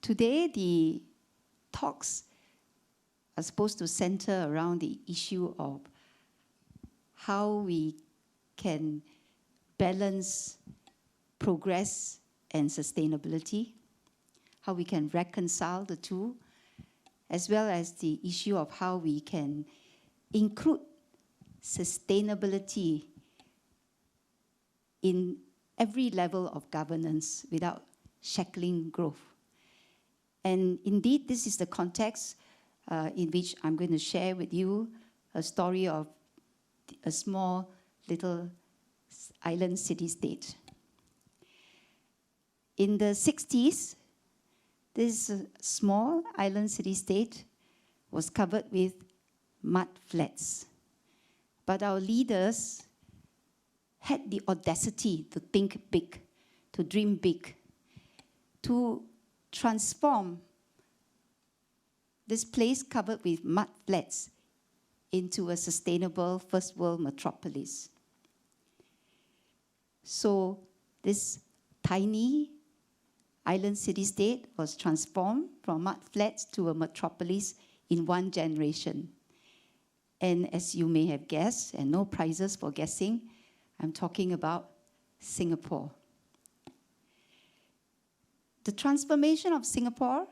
Today, the talks are supposed to center around the issue of how we can balance progress and sustainability, how we can reconcile the two, as well as the issue of how we can include sustainability in every level of governance without shackling growth. And indeed, this is the context in which I'm going to share with you a story of a small little island city-state. In the 60s, this small island city-state was covered with mud flats. But our leaders had the audacity to think big, to dream big, to transform this place covered with mud flats into a sustainable first world metropolis. So this tiny island city-state was transformed from mud flats to a metropolis in 1 generation. And as you may have guessed, and no prizes for guessing, I'm talking about Singapore. The transformation of Singapore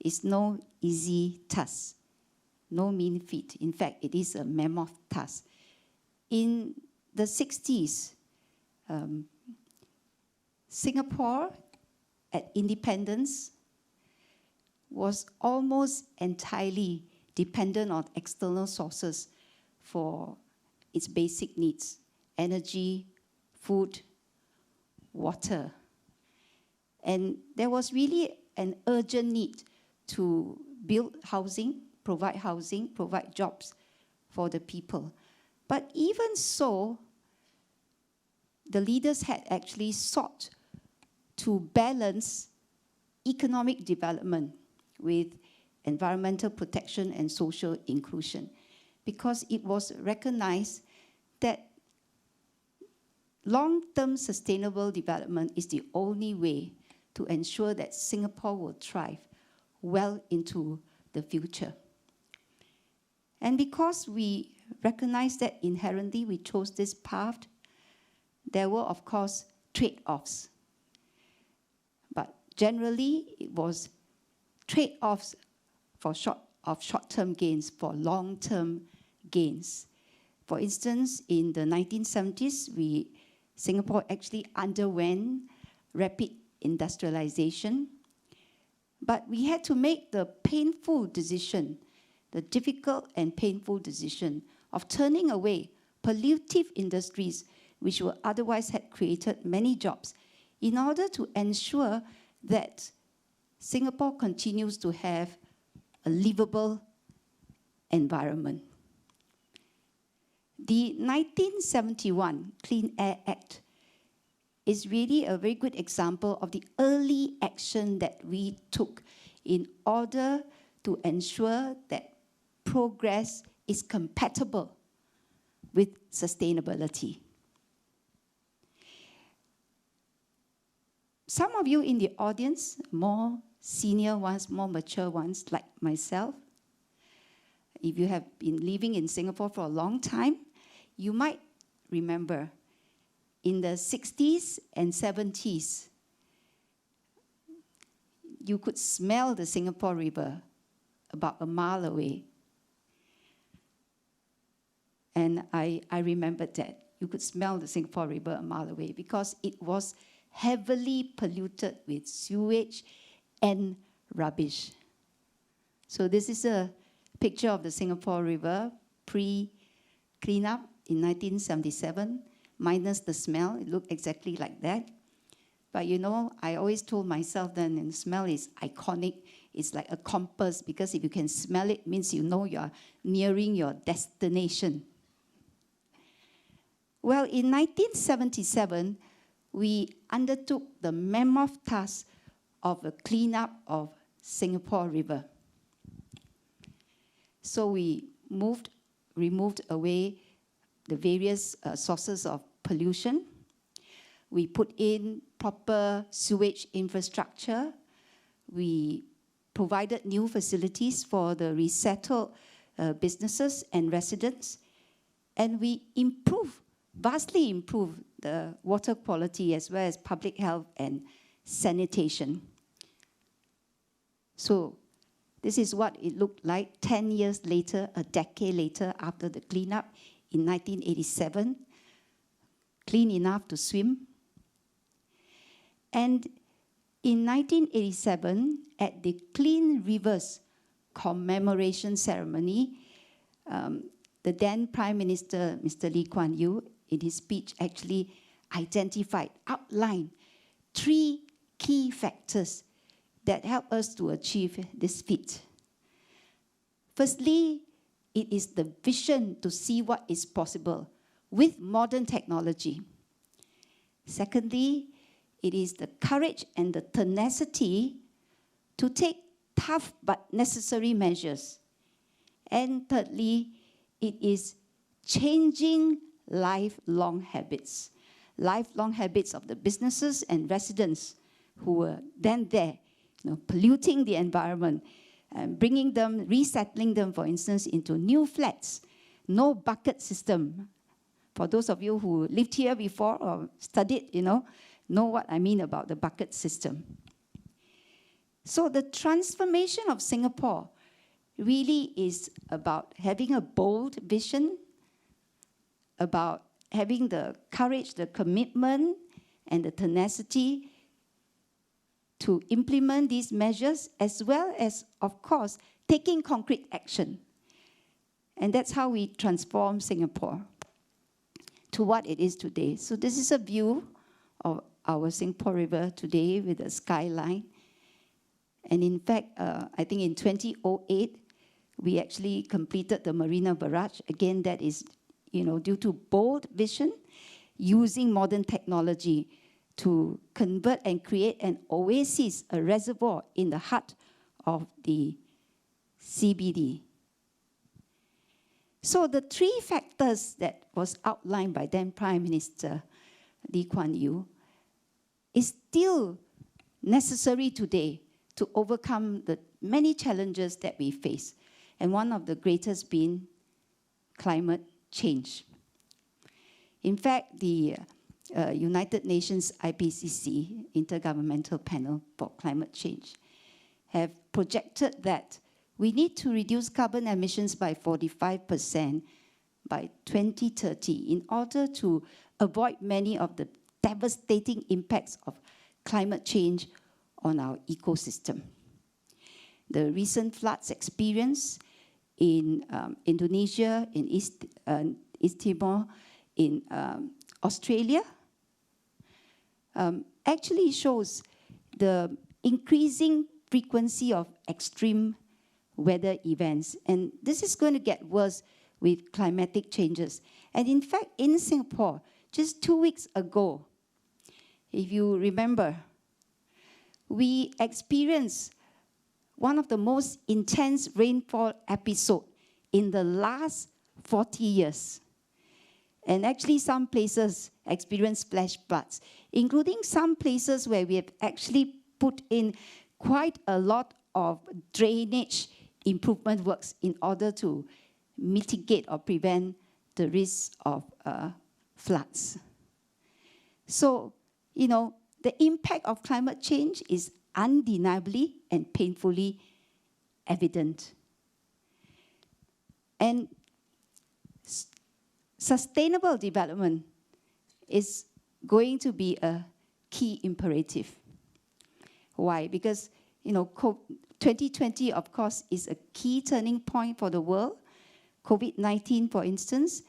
is no easy task, no mean feat. In fact, it is a mammoth task. In the 60s, Singapore at independence was almost entirely dependent on external sources for its basic needs: energy, food, water. And there was really an urgent need to build housing, provide jobs for the people. But even so, the leaders had actually sought to balance economic development with environmental protection and social inclusion, because it was recognized that long-term sustainable development is the only way to ensure that Singapore will thrive well into the future. And because we recognize that inherently we chose this path, there were, of course, trade-offs. But generally, it was trade-offs of short-term gains for long-term gains. For instance, in the 1970s, Singapore actually underwent rapid industrialization, but we had to make the painful decision, the difficult and painful decision of turning away pollutive industries which would otherwise have created many jobs in order to ensure that Singapore continues to have a livable environment. The 1971 Clean Air Act is really a very good example of the early action that we took in order to ensure that progress is compatible with sustainability. Some of you in the audience, more senior ones, more mature ones, like myself, if you have been living in Singapore for a long time, you might remember in the 60s and 70s, you could smell the Singapore River about a mile away. And I remembered that. You could smell the Singapore River a mile away because it was heavily polluted with sewage and rubbish. So this is a picture of the Singapore River pre-cleanup in 1977, minus the smell. It looked exactly like that. But you know, I always told myself then, and the smell is iconic. It's like a compass, because if you can smell it, it means you know you're nearing your destination. Well, in 1977, we undertook the mammoth task of a cleanup of Singapore River. So we removed away the various sources of pollution. We put in proper sewage infrastructure. we provided new facilities for the resettled businesses and residents, and we vastly improved the water quality as well as public health and sanitation. So this is what it looked like 10 years later, a decade later, after the cleanup in 1987, clean enough to swim. And in 1987, at the Clean Rivers commemoration ceremony, the then Prime Minister, Mr. Lee Kuan Yew, in his speech actually outlined 3 key factors that help us to achieve this feat. Firstly, it is the vision to see what is possible with modern technology. Secondly, it is the courage and the tenacity to take tough but necessary measures. And thirdly, it is changing lifelong habits of the businesses and residents who were then there, polluting the environment, and resettling them, for instance, into new flats. No bucket system. For those of you who lived here before or studied, know what I mean about the bucket system. So the transformation of Singapore really is about having a bold vision, about having the courage, the commitment, and the tenacity to implement these measures, as well as, of course, taking concrete action. And that's how we transform Singapore to what it is today. So this is a view of our Singapore River today with the skyline. And in fact, I think in 2008, we actually completed the Marina Barrage. Again, that is, due to bold vision, using modern technology to convert and create an oasis, a reservoir in the heart of the CBD. So the 3 factors that was outlined by then Prime Minister Lee Kuan Yew is still necessary today to overcome the many challenges that we face, and one of the greatest being climate change. In fact, the United Nations IPCC, Intergovernmental Panel for Climate Change, have projected that we need to reduce carbon emissions by 45% by 2030 in order to avoid many of the devastating impacts of climate change on our ecosystem. The recent floods experienced in Indonesia, in East Timor, in Australia, actually shows the increasing frequency of extreme weather events. And this is going to get worse with climatic changes. And in fact, in Singapore, just 2 weeks ago, if you remember, we experienced one of the most intense rainfall episodes in the last 40 years. And actually some places experienced flash floods, including some places where we have actually put in quite a lot of drainage improvement works in order to mitigate or prevent the risk of floods. So, the impact of climate change is undeniably and painfully evident. And sustainable development is going to be a key imperative. Why? Because, 2020, of course, is a key turning point for the world. COVID-19, for instance,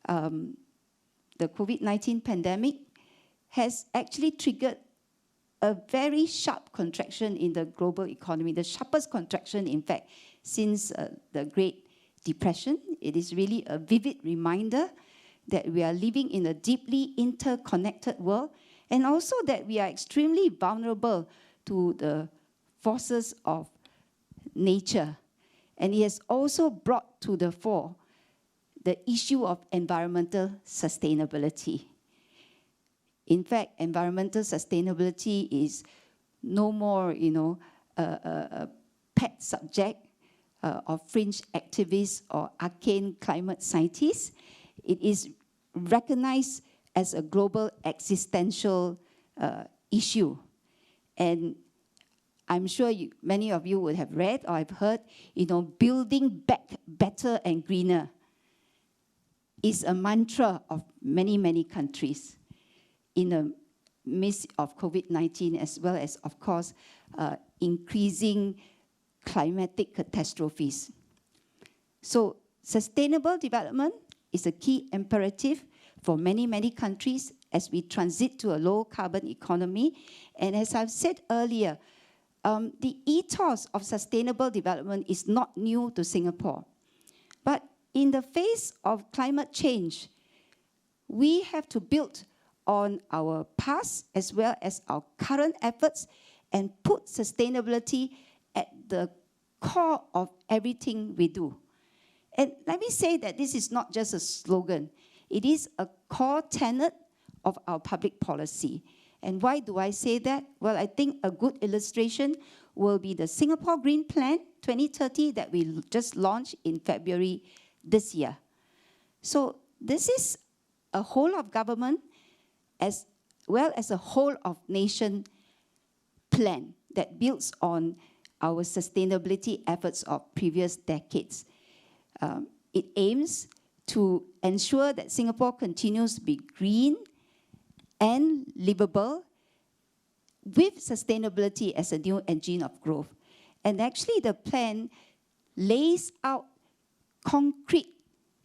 the COVID-19 pandemic has actually triggered a very sharp contraction in the global economy, the sharpest contraction, in fact, since the Great Depression. It is really a vivid reminder that we are living in a deeply interconnected world, and also that we are extremely vulnerable to the forces of nature. And it has also brought to the fore the issue of environmental sustainability. In fact, environmental sustainability is no more, a pet subject of fringe activists or arcane climate scientists. It is recognized as a global existential issue. And I'm sure many of you would have read or have heard, building back better and greener is a mantra of many, many countries in the midst of COVID-19, as well as, of course, increasing climatic catastrophes. So sustainable development is a key imperative for many, many countries as we transit to a low-carbon economy. And as I've said earlier, the ethos of sustainable development is not new to Singapore. But in the face of climate change, we have to build on our past as well as our current efforts and put sustainability at the core of everything we do. And let me say that this is not just a slogan. It is a core tenet of our public policy. And why do I say that? Well, I think a good illustration will be the Singapore Green Plan 2030 that we just launched in February this year. So this is a whole of government as well as a whole of nation plan that builds on our sustainability efforts of previous decades. It aims to ensure that Singapore continues to be green and livable with sustainability as a new engine of growth. And actually the plan lays out concrete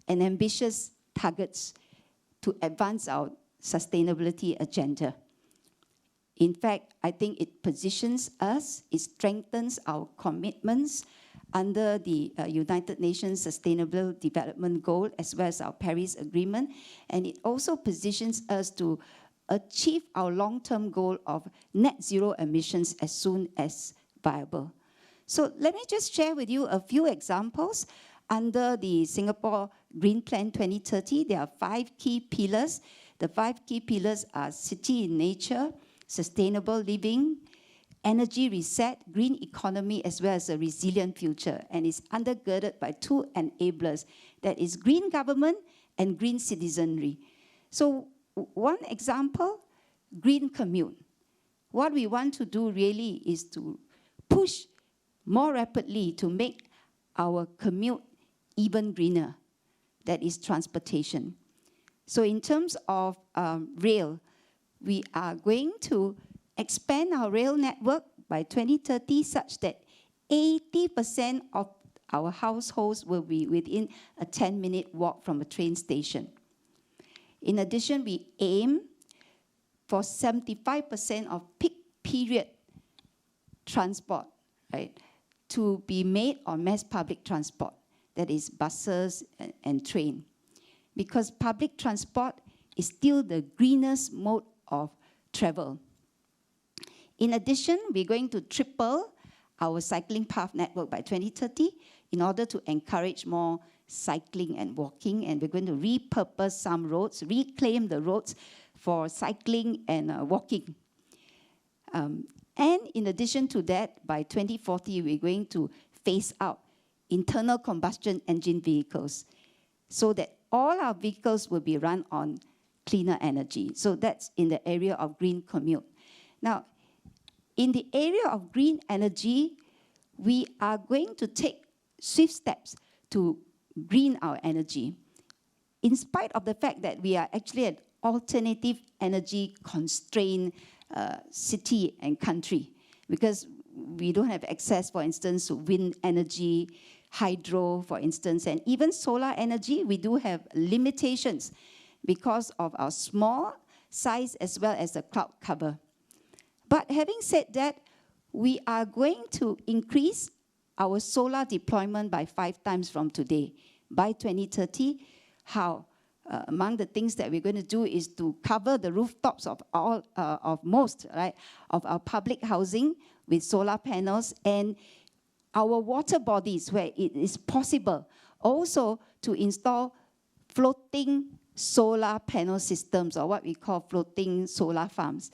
and ambitious targets to advance our sustainability agenda. In fact, I think it positions us, it strengthens our commitments under the United Nations Sustainable Development Goal as well as our Paris Agreement, and it also positions us to achieve our long-term goal of net zero emissions as soon as viable. So let me just share with you a few examples. Under the Singapore Green Plan 2030, there are 5 key pillars. The 5 key pillars are city in nature, sustainable living, energy reset, green economy, as well as a resilient future. And it's undergirded by 2 enablers, that is green government and green citizenry. So one example, green commute. What we want to do really is to push more rapidly to make our commute even greener, that is transportation. So in terms of rail, we are going to expand our rail network by 2030 such that 80% of our households will be within a 10-minute walk from a train station. In addition, we aim for 75% of peak period transport, right, to be made on mass public transport, that is buses and train. Because public transport is still the greenest mode of travel. In addition, we're going to triple our cycling path network by 2030 in order to encourage more cycling and walking, and we're going to repurpose some roads, reclaim the roads for cycling and walking. And in addition to that, by 2040, we're going to phase out internal combustion engine vehicles so that all our vehicles will be run on cleaner energy. So that's in the area of green commute. Now, in the area of green energy, we are going to take swift steps to green our energy, in spite of the fact that we are actually an alternative energy constrained city and country, because we don't have access, for instance, to wind energy, hydro, for instance, and even solar energy. We do have limitations because of our small size as well as the cloud cover. But having said that, we are going to increase our solar deployment by 5 times from today by 2030. How? Among the things that we're going to do is to cover the rooftops of most of our public housing with solar panels, and our water bodies where it is possible also to install floating solar panel systems, or what we call floating solar farms.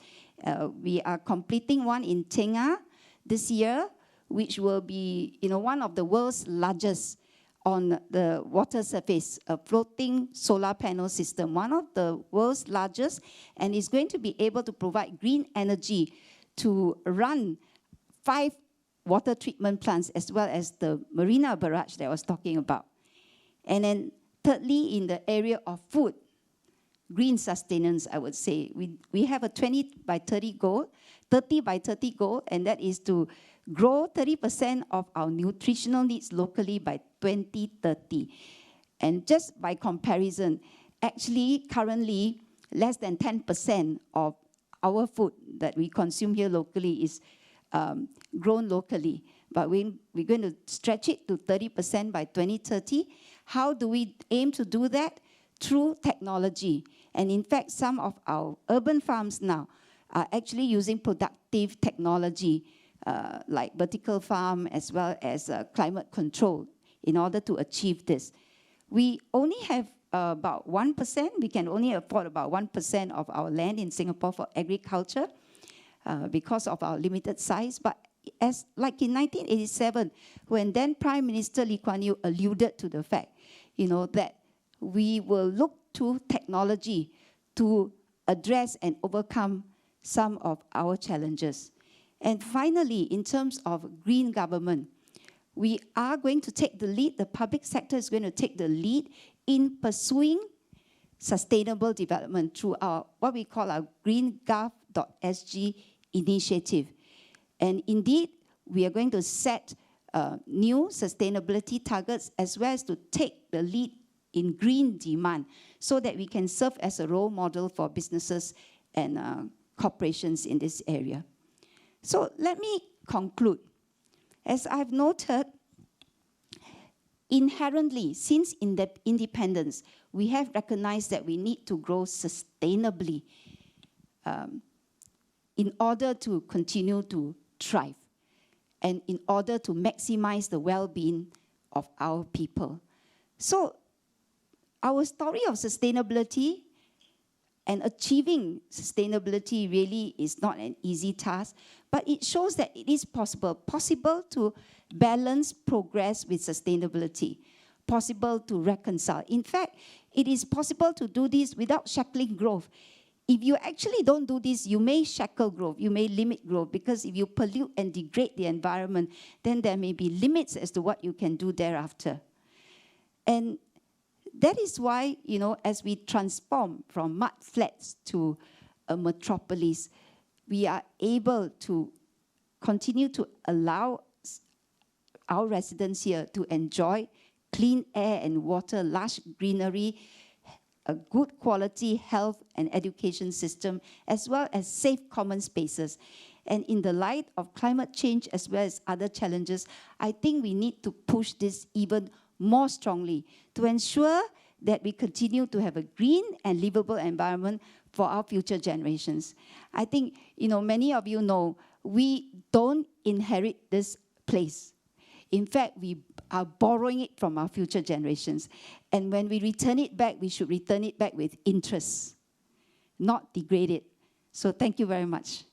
We are completing one in Tengah this year which will be, one of the world's largest on the water surface, a floating solar panel system, one of the world's largest, and is going to be able to provide green energy to run 5 water treatment plants, as well as the Marina Barrage that I was talking about. And then thirdly, in the area of food, green sustenance, I would say. We have a 20 by 30 goal, 30 by 30 goal, and that is to grow 30% of our nutritional needs locally by 2030. And just by comparison, actually, currently, less than 10% of our food that we consume here locally is grown locally. But we're going to stretch it to 30% by 2030. How do we aim to do that? Through technology. And in fact, some of our urban farms now are actually using productive technology, like vertical farm as well as climate control, in order to achieve this. We only have about 1%, we can only afford about 1% of our land in Singapore for agriculture because of our limited size. But like in 1987, when then Prime Minister Lee Kuan Yew alluded to the fact, that we will look to technology to address and overcome some of our challenges. And finally, in terms of green government, we are going to take the lead, the public sector is going to take the lead in pursuing sustainable development through our, what we call our greengov.sg initiative. And indeed, we are going to set new sustainability targets, as well as to take the lead in green demand, so that we can serve as a role model for businesses and corporations in this area. So let me conclude. As I've noted, inherently, since independence, we have recognized that we need to grow sustainably in order to continue to thrive, and in order to maximize the well-being of our people. So our story of sustainability and achieving sustainability really is not an easy task, but it shows that it is possible to balance progress with sustainability, possible to reconcile. In fact, it is possible to do this without shackling growth. If you actually don't do this, you may shackle growth, you may limit growth, because if you pollute and degrade the environment, then there may be limits as to what you can do thereafter. And that is why, as we transform from mud flats to a metropolis, we are able to continue to allow our residents here to enjoy clean air and water, lush greenery, a good quality health and education system, as well as safe common spaces. And in the light of climate change as well as other challenges, I think we need to push this even more strongly to ensure that we continue to have a green and livable environment for our future generations. I think, many of you know, we don't inherit this place. In fact, we are borrowing it from our future generations. And when we return it back, we should return it back with interest, not degrade it. So thank you very much.